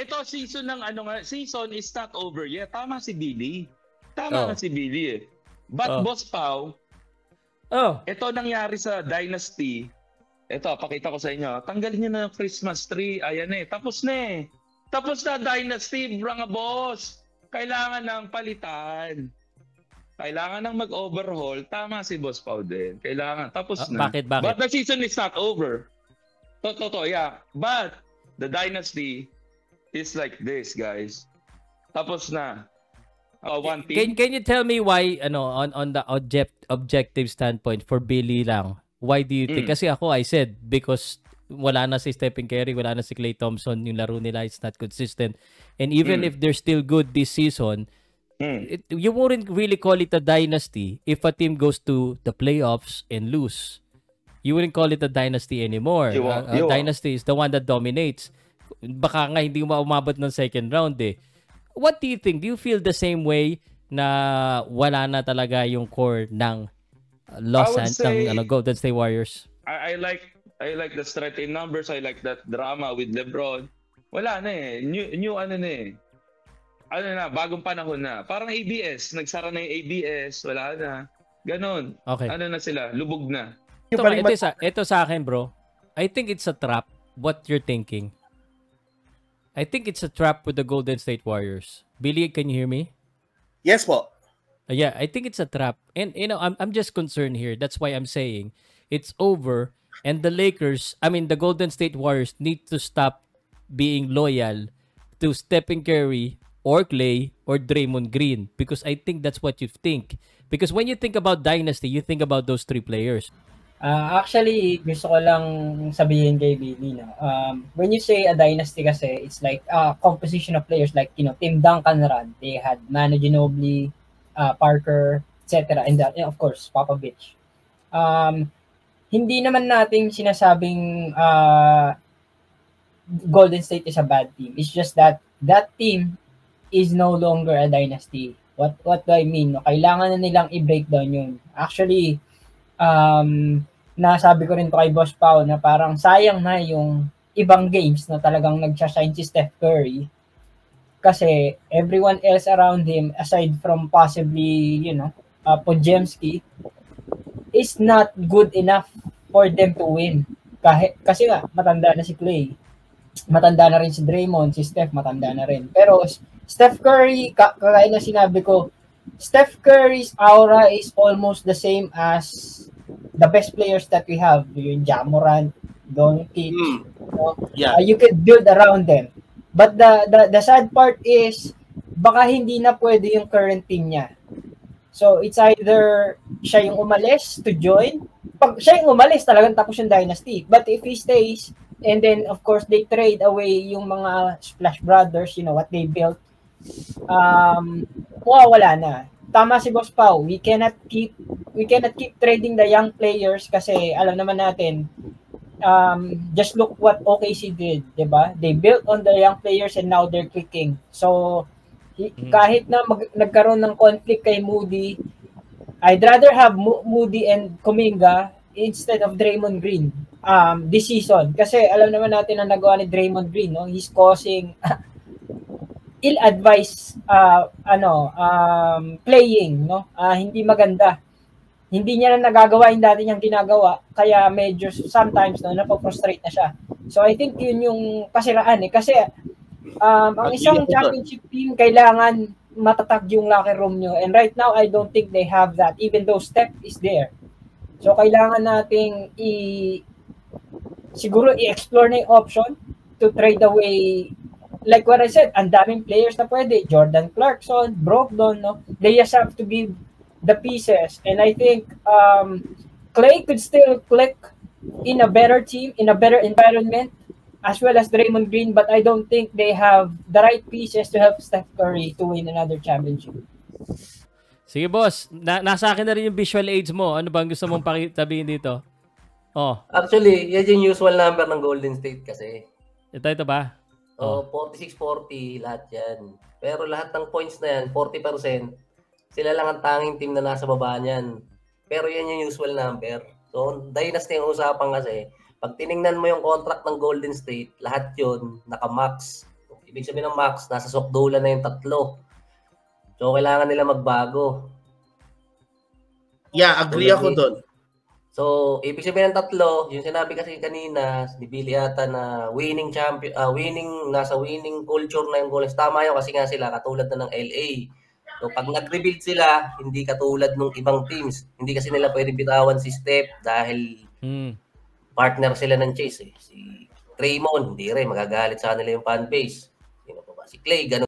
ito season ng season is not over yet. Tama si Billy. Tama si Billy eh. But Boss Pao, ito nangyari sa Dynasty. Ito, pakita ko sa inyo. Tanggalin niyo na yung Christmas tree. Ayan eh. Tapos na eh. Tapos na Dynasty, mga boss. Kailangan ng palitan. Kailangan ng mag-overhaul. Tama si Boss Pao din. Kailangan. Tapos na. Bakit? But the season is not over. Yeah. But the Dynasty is like this, guys. Tapos na. One team. Can you tell me why, on the objective standpoint for Billy lang, why do you think? Kasi ako, I said, because wala na si Stephen Curry, wala na si Klay Thompson, yung laro nila is not consistent. And even if they're still good this season, you wouldn't really call it a dynasty if a team goes to the playoffs and lose. You wouldn't call it a dynasty anymore. A dynasty is the one that dominates. Baka nga hindi umabot ng second round eh. What do you think? Do you feel the same way na wala na talaga yung core ng Golden State Warriors? I like the strength in numbers. I like that drama with LeBron. Wala na eh. New bagong panahon na. Parang ABS. Nagsara na yung ABS. Wala na. Ganon. Okay. Na sila. Lubog na. Ito sa akin, bro. I think it's a trap what you're thinking. I think it's a trap with the Golden State Warriors. Billy, can you hear me? Yes, po. Yeah, I think it's a trap. And, I'm just concerned here. That's why I'm saying it's over. And the the Golden State Warriors need to stop being loyal to Stephen Curry or Klay or Draymond Green. Because I think that's what you think. Because when you think about dynasty, you think about those three players. Actually, gusto ko lang sabihin kay Billy, when you say a dynasty kasi, it's like a composition of players like, Tim Duncan run. They had Manu Ginobili, Parker, etc. And of course, Popovich. Hindi naman natin sinasabing Golden State is a bad team. It's just that team is no longer a dynasty. What do I mean? Kailangan na nilang i-breakdown yun. Actually, nasabi ko rin to kay Boss Pao na parang sayang na yung ibang games na talagang nagsashine si Steph Curry kasi everyone else around him aside from possibly Podziemski is not good enough for them to win. Kasi nga matanda na si Klay, matanda na rin si Draymond, si Steph matanda na rin, pero Steph Curry, kagaya na sinabi ko, Steph Curry's aura is almost the same as the best players that we have. Yung Ja Morant, Doncic. You could build around them. But the sad part is, baka hindi na pwede yung current team niya. So it's either siya yung umalis to join. Pag siya yung umalis, talagang tapos yung dynasty. But if he stays, and then of course they trade away yung mga Splash Brothers, what they built, wala na. Tama si Boss Pao, we cannot keep trading the young players kasi alam naman natin, just look what OKC did, 'di ba? They built on the young players and now they're clicking. So kahit na nagkaroon ng conflict kay Moody, I'd rather have Moody and Kuminga instead of Draymond Green this season kasi alam naman natin ang nagawa ni Draymond Green, no? He's causing ill-advised playing, no? Hindi maganda. Hindi niya na nagagawa yung dati niyang ginagawa, kaya medyo sometimes napofrustrate na siya. So I think yun yung kasiraan kasi ang isang championship team kailangan matatag yung locker room nyo, and right now I don't think they have that even though Steph is there. So kailangan nating siguro i-explore na yung option to trade away. Like what I said, ang daming players na pwede. Jordan Clarkson, Brogdon, no? They just have to give the pieces. And I think Klay could still click in a better team, in a better environment, as well as Draymond Green, but I don't think they have the right pieces to help Steph Curry to win another championship. Sige, boss. Nasa akin na rin yung visual aids mo. Ano bang gusto mong pakitabihin dito? Actually, yan yung usual number ng Golden State kasi. Ito ba? 46-40, lahat yan. Pero lahat ng points na yan, 40%, sila lang ang tanging team na nasa baba niyan. Pero yan yung usual number. So, dynasty yung usapan kasi. Pag tiningnan mo yung contract ng Golden State, lahat yun, naka-max. Ibig sabihin ng Max, nasa sukdulan na yung tatlo. So, kailangan nila magbago. Yeah, agree ako doon. So, ibig sabihin ng tatlo, yung sinabi kasi kanina, ni Billy ata na winning champion, nasa winning culture na yung Golden State. Tama yun kasi nga sila katulad na ng LA. So, pag nag-rebuild sila, hindi katulad ng ibang teams. Hindi kasi nila pwede bitawan si Steph dahil partner sila ng Chase. Si Draymond, hindi rin, magagalit sa kanila yung fan base. Sino pa ba? Si Clay, ganun